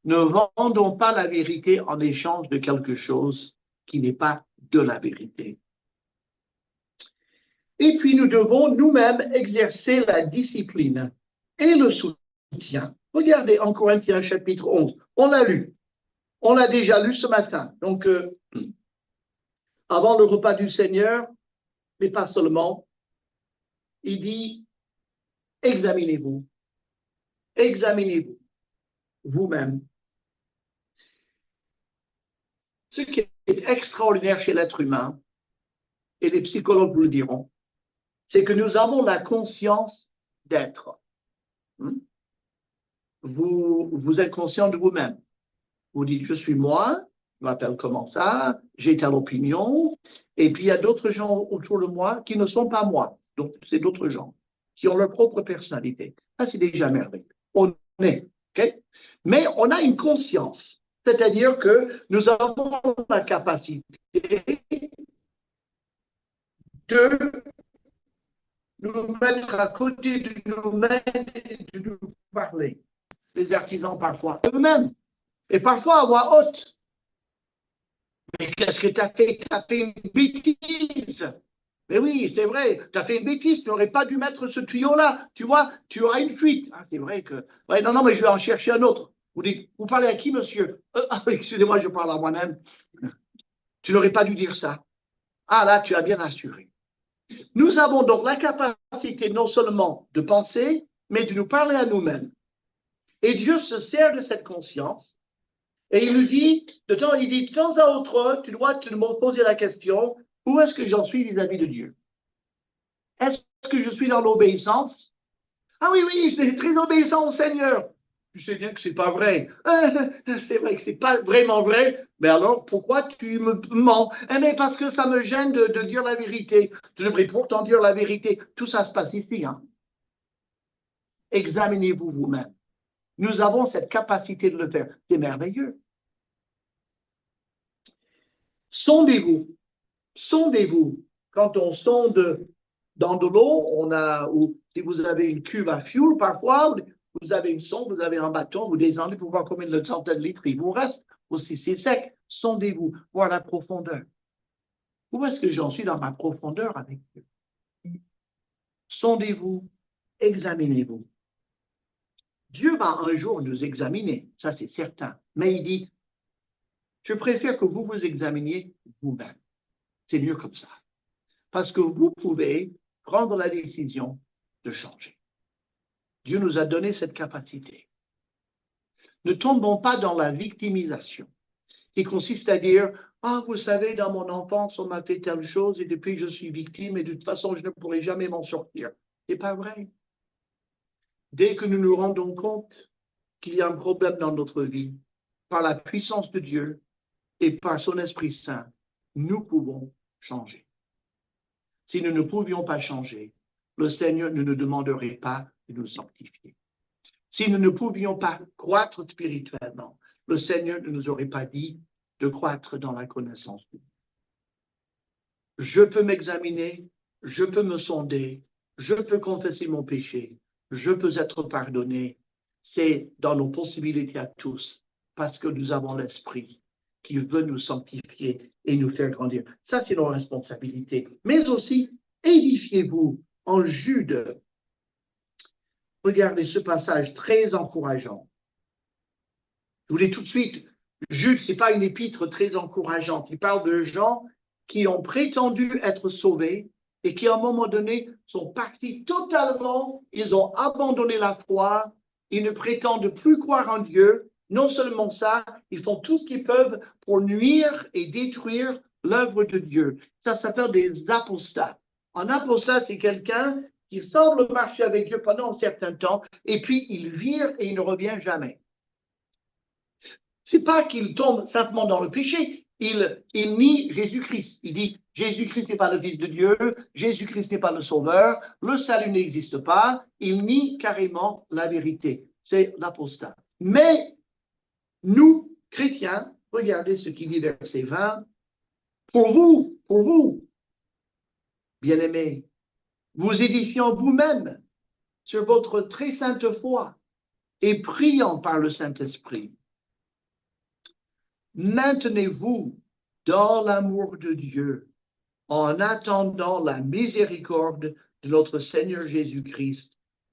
Ne vendons pas la vérité en échange de quelque chose qui n'est pas de la vérité. Et puis nous devons nous-mêmes exercer la discipline et le soutien. Regardez en Corinthiens chapitre 11, on l'a lu, on l'a déjà lu ce matin. Donc, avant le repas du Seigneur, mais pas seulement, il dit, examinez-vous vous-même. Ce qui est extraordinaire chez l'être humain, et les psychologues vous le diront, c'est que nous avons la conscience d'être. Vous êtes conscient de vous-même. Vous dites, je suis moi, je m'appelle comment ça, j'ai telle opinion, et puis il y a d'autres gens autour de moi qui ne sont pas moi. Donc, c'est d'autres gens qui ont leur propre personnalité. Ça, c'est déjà merveilleux. On est, OK? Mais on a une conscience, c'est-à-dire que nous avons la capacité de nous mettre à côté de nous-mêmes et de nous parler. Les artisans, parfois, eux-mêmes, et parfois à voix haute. Mais qu'est-ce que tu as fait? Tu as fait une bêtise. Mais oui, c'est vrai, tu as fait une bêtise, tu n'aurais pas dû mettre ce tuyau-là. Tu vois, tu auras une fuite. Ah, c'est vrai que. Ouais, non, non, mais je vais en chercher un autre. Vous dites, vous parlez à qui, monsieur? Excusez-moi, je parle à moi-même. Tu n'aurais pas dû dire ça. Ah, là, tu as bien assuré. Nous avons donc la capacité non seulement de penser, mais de nous parler à nous-mêmes. Et Dieu se sert de cette conscience. Et il nous dit, de temps à autre, tu dois te poser la question, où est-ce que j'en suis vis-à-vis de Dieu? Est-ce que je suis dans l'obéissance? Ah oui, oui, je suis très obéissant au Seigneur. Tu sais bien que c'est pas vrai. C'est vrai que c'est pas vraiment vrai. Mais alors, pourquoi tu me mens? Mais parce que ça me gêne de dire la vérité. Tu devrais pourtant dire la vérité. Tout ça se passe ici. Hein. Examinez-vous vous-même. Nous avons cette capacité de le faire. C'est merveilleux. Sondez-vous. Sondez-vous. Quand on sonde dans de l'eau, ou si vous avez une cuve à fuel, parfois, vous avez une sonde, vous avez un bâton, vous descendez pour voir combien de centaines de litres il vous reste, ou si c'est sec. Sondez-vous, voir la profondeur. Où est-ce que j'en suis dans ma profondeur avec Dieu? Sondez-vous, examinez-vous. Dieu va un jour nous examiner, ça c'est certain. Mais il dit, je préfère que vous vous examiniez vous-même. C'est mieux comme ça. Parce que vous pouvez prendre la décision de changer. Dieu nous a donné cette capacité. Ne tombons pas dans la victimisation, qui consiste à dire, ah, vous savez, dans mon enfance, on m'a fait telle chose et depuis je suis victime et de toute façon, je ne pourrai jamais m'en sortir. Ce n'est pas vrai. Dès que nous nous rendons compte qu'il y a un problème dans notre vie, par la puissance de Dieu et par son Esprit Saint, nous pouvons changer. Si nous ne pouvions pas changer, le Seigneur ne nous demanderait pas de nous sanctifier. Si nous ne pouvions pas croître spirituellement, le Seigneur ne nous aurait pas dit de croître dans la connaissance de Dieu. Je peux m'examiner, je peux me sonder, je peux confesser mon péché, je peux être pardonné. C'est dans nos possibilités à tous, parce que nous avons l'Esprit qui veut nous sanctifier et nous faire grandir. Ça, c'est nos responsabilités. Mais aussi, édifiez-vous en Jude. Regardez ce passage très encourageant. Je vous dis tout de suite, Jude, ce n'est pas une épître très encourageante. Il parle de gens qui ont prétendu être sauvés et qui, à un moment donné, sont partis totalement, ils ont abandonné la foi, ils ne prétendent plus croire en Dieu. Non seulement ça, ils font tout ce qu'ils peuvent pour nuire et détruire l'œuvre de Dieu. Ça s'appelle des apostats. Un apostat, c'est quelqu'un qui semble marcher avec Dieu pendant un certain temps et puis il vire et il ne revient jamais. C'est pas qu'il tombe simplement dans le péché, il nie Jésus-Christ. Il dit Jésus-Christ n'est pas le Fils de Dieu, Jésus-Christ n'est pas le Sauveur, le salut n'existe pas, il nie carrément la vérité. C'est l'apostat. Mais nous, chrétiens, regardez ce qu'il dit verset 20. Pour vous, bien-aimés, vous édifiant vous-même sur votre très sainte foi et priant par le Saint-Esprit. Maintenez-vous dans l'amour de Dieu en attendant la miséricorde de notre Seigneur Jésus-Christ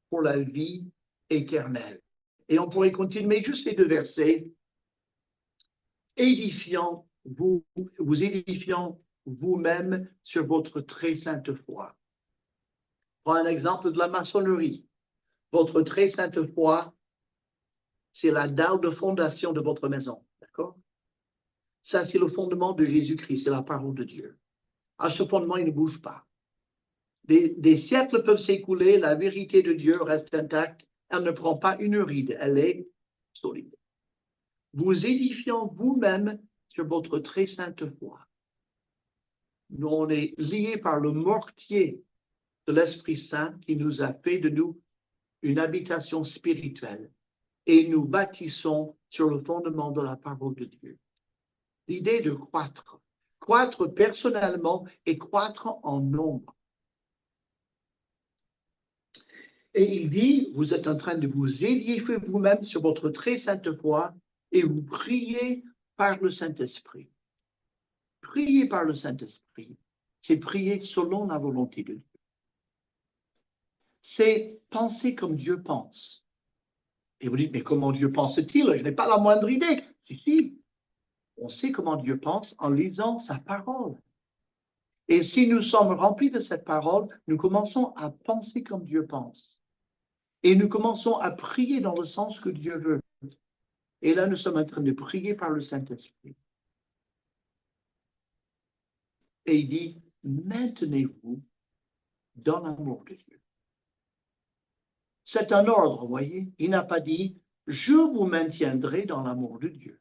pour la vie éternelle. Et on pourrait continuer juste ces deux versets. Vous édifiant vous-même sur votre très sainte foi. Prends un exemple de la maçonnerie. Votre très sainte foi, c'est la dalle de fondation de votre maison. D'accord? Ça, c'est le fondement de Jésus-Christ, c'est la parole de Dieu. À ce fondement, il ne bouge pas. Des siècles peuvent s'écouler, la vérité de Dieu reste intacte, elle ne prend pas une ride, elle est solide. Vous édifiant vous-même sur votre très sainte foi. Nous, on est liés par le mortier de l'Esprit Saint qui nous a fait de nous une habitation spirituelle et nous bâtissons sur le fondement de la parole de Dieu. L'idée de croître personnellement et croître en nombre. Et il dit, vous êtes en train de vous édifier vous-même sur votre très sainte foi et vous priez par le Saint-Esprit. Prier par le Saint-Esprit, c'est prier selon la volonté de Dieu. C'est penser comme Dieu pense. Et vous dites, mais comment Dieu pense-t-il? Je n'ai pas la moindre idée. Si, on sait comment Dieu pense en lisant sa parole. Et si nous sommes remplis de cette parole, nous commençons à penser comme Dieu pense. Et nous commençons à prier dans le sens que Dieu veut. Et là, nous sommes en train de prier par le Saint-Esprit. Et il dit, maintenez-vous dans l'amour de Dieu. C'est un ordre, vous voyez. Il n'a pas dit, je vous maintiendrai dans l'amour de Dieu.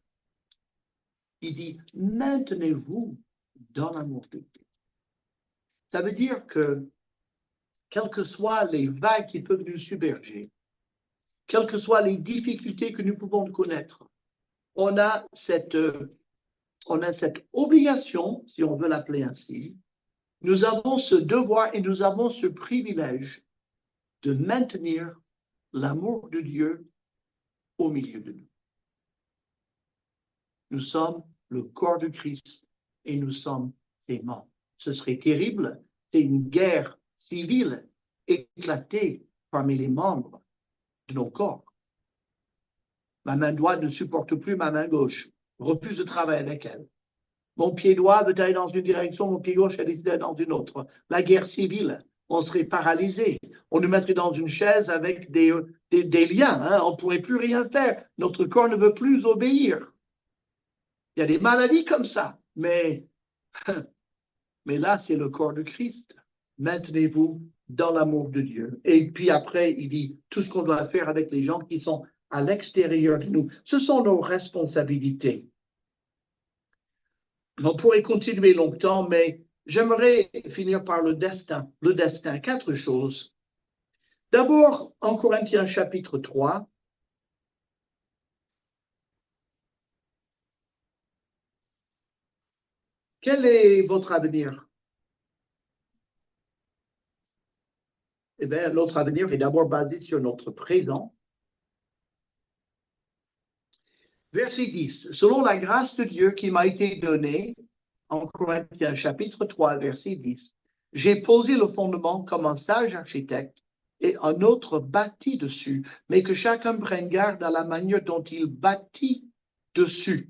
Il dit, maintenez-vous dans l'amour de Dieu. Ça veut dire que, quelles que soient les vagues qui peuvent nous submerger, quelles que soient les difficultés que nous pouvons connaître, on a cette obligation, si on veut l'appeler ainsi, nous avons ce devoir et nous avons ce privilège de maintenir l'amour de Dieu au milieu de nous. Nous sommes le corps de Christ et nous sommes ses membres. Ce serait terrible, c'est une guerre civile éclatée parmi les membres de nos corps. Ma main droite ne supporte plus ma main gauche, refuse de travailler avec elle. Mon pied droit veut aller dans une direction, mon pied gauche a décidé dans une autre. La guerre civile, on serait paralysé. On nous mettrait dans une chaise avec des liens. Hein. On ne pourrait plus rien faire. Notre corps ne veut plus obéir. Il y a des maladies comme ça. Mais là, c'est le corps de Christ. Maintenez-vous dans l'amour de Dieu. Et puis après, il dit tout ce qu'on doit faire avec les gens qui sont à l'extérieur de nous. Ce sont nos responsabilités. On pourrait continuer longtemps, mais j'aimerais finir par le destin. Le destin, quatre choses. D'abord, en Corinthiens chapitre 3, quel est votre avenir? Eh bien, notre avenir est d'abord basé sur notre présent. Verset 10. Selon la grâce de Dieu qui m'a été donnée, en Corinthiens chapitre 3, verset 10, j'ai posé le fondement comme un sage architecte et un autre bâtit dessus, mais que chacun prenne garde à la manière dont il bâtit dessus.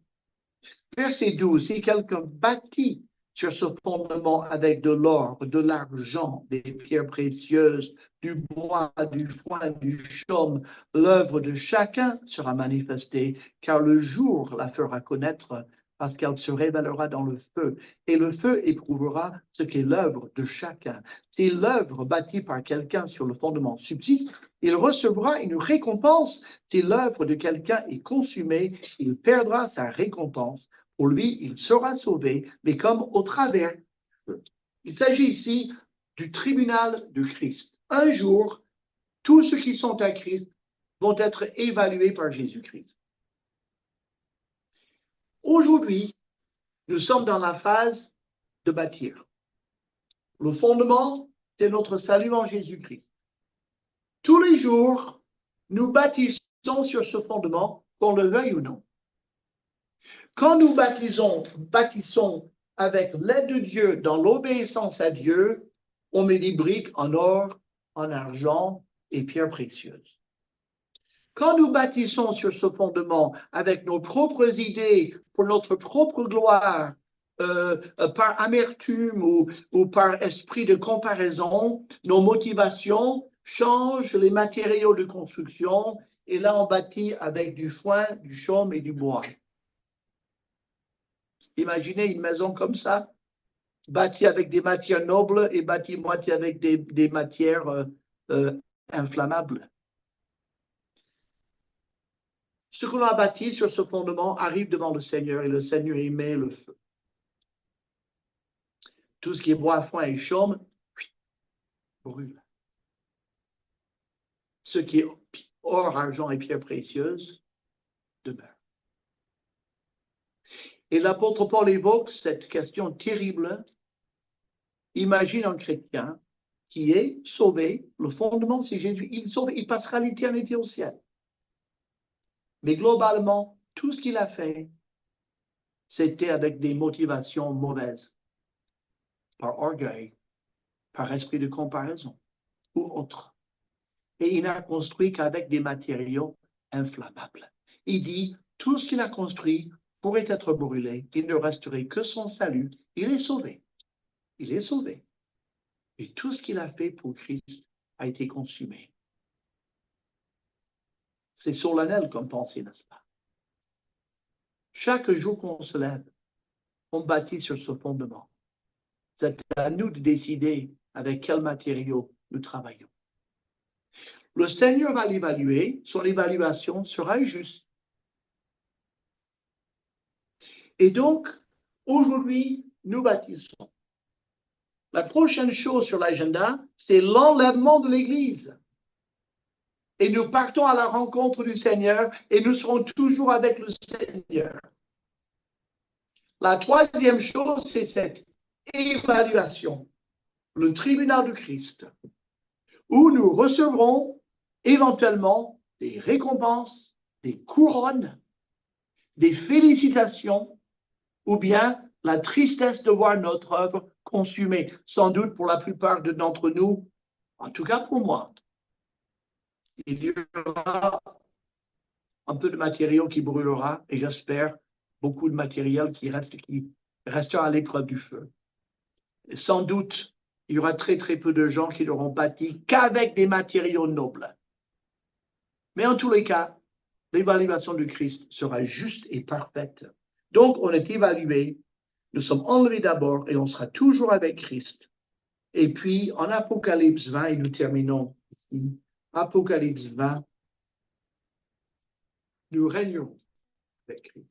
Verset 12, si quelqu'un bâtit sur ce fondement avec de l'or, de l'argent, des pierres précieuses, du bois, du foin, du chaume, l'œuvre de chacun sera manifestée, car le jour la fera connaître, parce qu'elle se révélera dans le feu, et le feu éprouvera ce qu'est l'œuvre de chacun. Si l'œuvre bâtie par quelqu'un sur le fondement subsiste, il recevra une récompense. Si l'œuvre de quelqu'un est consumée, il perdra sa récompense. Pour lui, il sera sauvé, mais comme au travers. Il s'agit ici du tribunal de Christ. Un jour, tous ceux qui sont à Christ vont être évalués par Jésus-Christ. Aujourd'hui, nous sommes dans la phase de bâtir. Le fondement, c'est notre salut en Jésus-Christ. Tous les jours, nous bâtissons sur ce fondement, qu'on le veuille ou non. Quand nous bâtissons avec l'aide de Dieu dans l'obéissance à Dieu, on met des briques en or, en argent et pierres précieuses. Quand nous bâtissons sur ce fondement avec nos propres idées pour notre propre gloire, par amertume ou par esprit de comparaison, nos motivations changent les matériaux de construction et là on bâtit avec du foin, du chaume et du bois. Imaginez une maison comme ça, bâtie avec des matières nobles et bâtie moitié avec des matières inflammables. Ce que l'on a bâti sur ce fondement arrive devant le Seigneur et le Seigneur y met le feu. Tout ce qui est bois, foin et chaume brûle. Ce qui est or, argent et pierres précieuses demeure. Et l'apôtre Paul évoque cette question terrible. Imagine un chrétien qui est sauvé, le fondement c'est Jésus, il passera l'éternité au ciel. Mais globalement, tout ce qu'il a fait, c'était avec des motivations mauvaises, par orgueil, par esprit de comparaison ou autre. Et il n'a construit qu'avec des matériaux inflammables. Il dit, tout ce qu'il a construit pourrait être brûlé, il ne resterait que son salut, il est sauvé. Il est sauvé. Et tout ce qu'il a fait pour Christ a été consumé. C'est solennel comme pensée, n'est-ce pas? Chaque jour qu'on se lève, on bâtit sur ce fondement. C'est à nous de décider avec quels matériaux nous travaillons. Le Seigneur va l'évaluer, son évaluation sera juste. Et donc, aujourd'hui, nous bâtissons. La prochaine chose sur l'agenda, c'est l'enlèvement de l'Église. Et nous partons à la rencontre du Seigneur et nous serons toujours avec le Seigneur. La troisième chose, c'est cette évaluation, le tribunal du Christ, où nous recevrons éventuellement des récompenses, des couronnes, des félicitations, ou bien la tristesse de voir notre œuvre consumée. Sans doute pour la plupart d'entre nous, en tout cas pour moi, il y aura un peu de matériau qui brûlera et j'espère beaucoup de matériel qui restera à l'épreuve du feu. Et sans doute, il y aura très très peu de gens qui n'auront bâti qu'avec des matériaux nobles. Mais en tous les cas, l'évaluation du Christ sera juste et parfaite. Donc, on est évalué, nous sommes enlevés d'abord et on sera toujours avec Christ. Et puis, en Apocalypse 20, et nous terminons ici, Apocalypse 20, nous régnons avec Christ.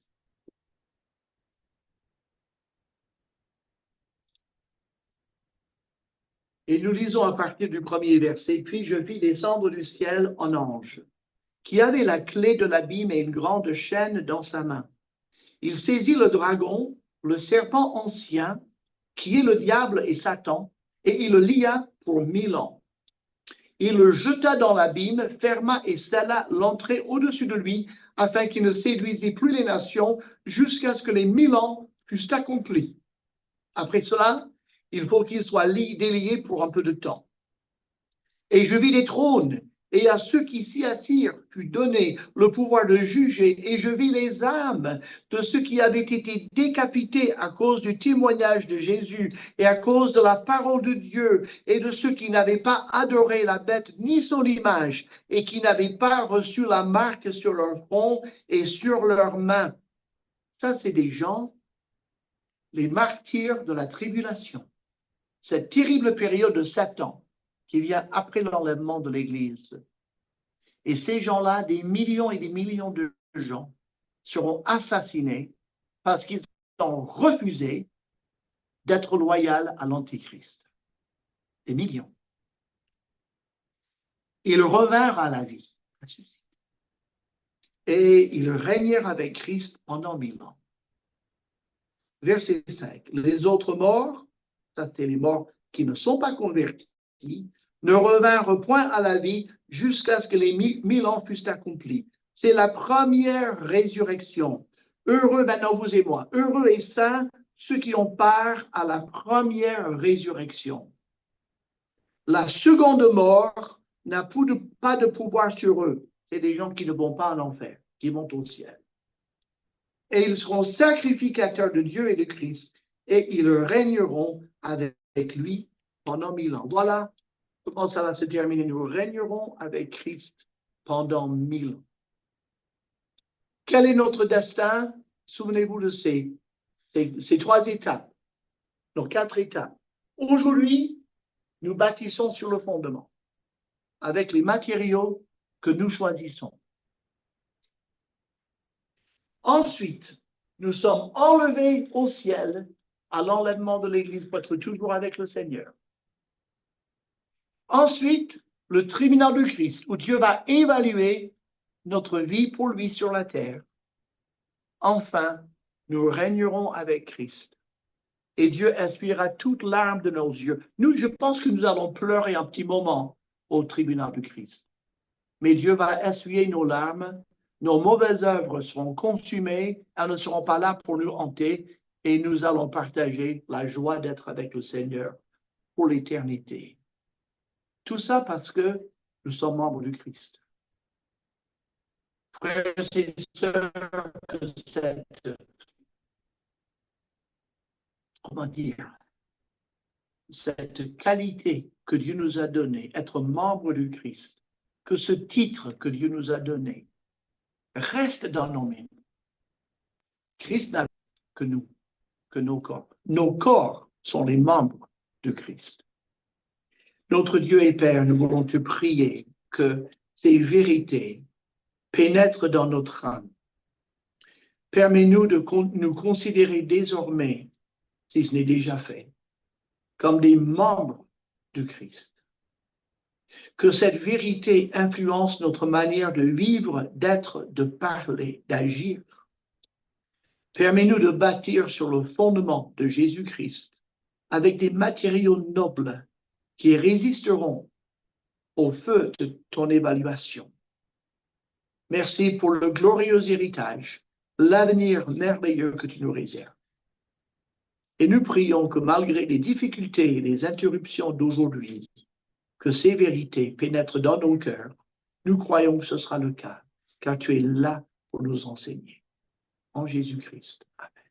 Et nous lisons à partir du premier verset, « Puis je vis descendre du ciel un ange, qui avait la clé de l'abîme et une grande chaîne dans sa main. Il saisit le dragon, le serpent ancien, qui est le diable et Satan, et il le lia pour 1000 ans. Il le jeta dans l'abîme, ferma et scella l'entrée au-dessus de lui, afin qu'il ne séduisît plus les nations, jusqu'à ce que les 1000 ans fussent accomplis. Après cela, il faut qu'il soit délié pour un peu de temps. Et je vis des trônes, et à ceux qui s'y assirent fut donné le pouvoir de juger, et je vis les âmes de ceux qui avaient été décapités à cause du témoignage de Jésus et à cause de la parole de Dieu, et de ceux qui n'avaient pas adoré la bête ni son image, et qui n'avaient pas reçu la marque sur leur front et sur leurs mains. Ça, c'est des gens, les martyrs de la tribulation. Cette terrible période de Satan qui vient après l'enlèvement de l'Église. Et ces gens-là, des millions et des millions de gens, seront assassinés parce qu'ils ont refusé d'être loyaux à l'Antichrist. Des millions. Ils revinrent à la vie. Et ils régnèrent avec Christ pendant 1000 ans. Verset 5. Les autres morts, ça c'est les morts qui ne sont pas convertis, ne revinrent point à la vie jusqu'à ce que les 1000 ans fussent accomplis. C'est la première résurrection. Heureux, maintenant vous et moi, heureux et saints ceux qui ont part à la première résurrection. La seconde mort n'a pas de pouvoir sur eux. C'est des gens qui ne vont pas en enfer, qui vont au ciel. Et ils seront sacrificateurs de Dieu et de Christ, et ils régneront avec lui pendant 1000 ans. Voilà comment ça va se terminer. Nous régnerons avec Christ pendant 1000 ans. Quel est notre destin? Souvenez-vous de ces 3 étapes, nos 4 étapes. Aujourd'hui, nous bâtissons sur le fondement, avec les matériaux que nous choisissons. Ensuite, nous sommes enlevés au ciel à l'enlèvement de l'Église pour être toujours avec le Seigneur. Ensuite, le tribunal de Christ, où Dieu va évaluer notre vie pour lui sur la terre. Enfin, nous régnerons avec Christ. Et Dieu essuiera toute larme de nos yeux. Je pense que nous allons pleurer un petit moment au tribunal de Christ. Mais Dieu va essuyer nos larmes. Nos mauvaises œuvres seront consumées, elles ne seront pas là pour nous hanter, et nous allons partager la joie d'être avec le Seigneur pour l'éternité. Tout ça parce que nous sommes membres du Christ. Frères et sœurs, que cette qualité que Dieu nous a donnée, être membre du Christ, que ce titre que Dieu nous a donné, reste dans nos mains. Christ n'a que nous, que nos corps. Nos corps sont les membres de Christ. Notre Dieu et Père, nous voulons te prier que ces vérités pénètrent dans notre âme. Permets-nous de nous considérer désormais, si ce n'est déjà fait, comme des membres de Christ. Que cette vérité influence notre manière de vivre, d'être, de parler, d'agir. Permets-nous de bâtir sur le fondement de Jésus-Christ avec des matériaux nobles qui résisteront au feu de ton évaluation. Merci pour le glorieux héritage, l'avenir merveilleux que tu nous réserves. Et nous prions que malgré les difficultés et les interruptions d'aujourd'hui, que ces vérités pénètrent dans nos cœurs. Nous croyons que ce sera le cas, car tu es là pour nous enseigner. En Jésus-Christ. Amen.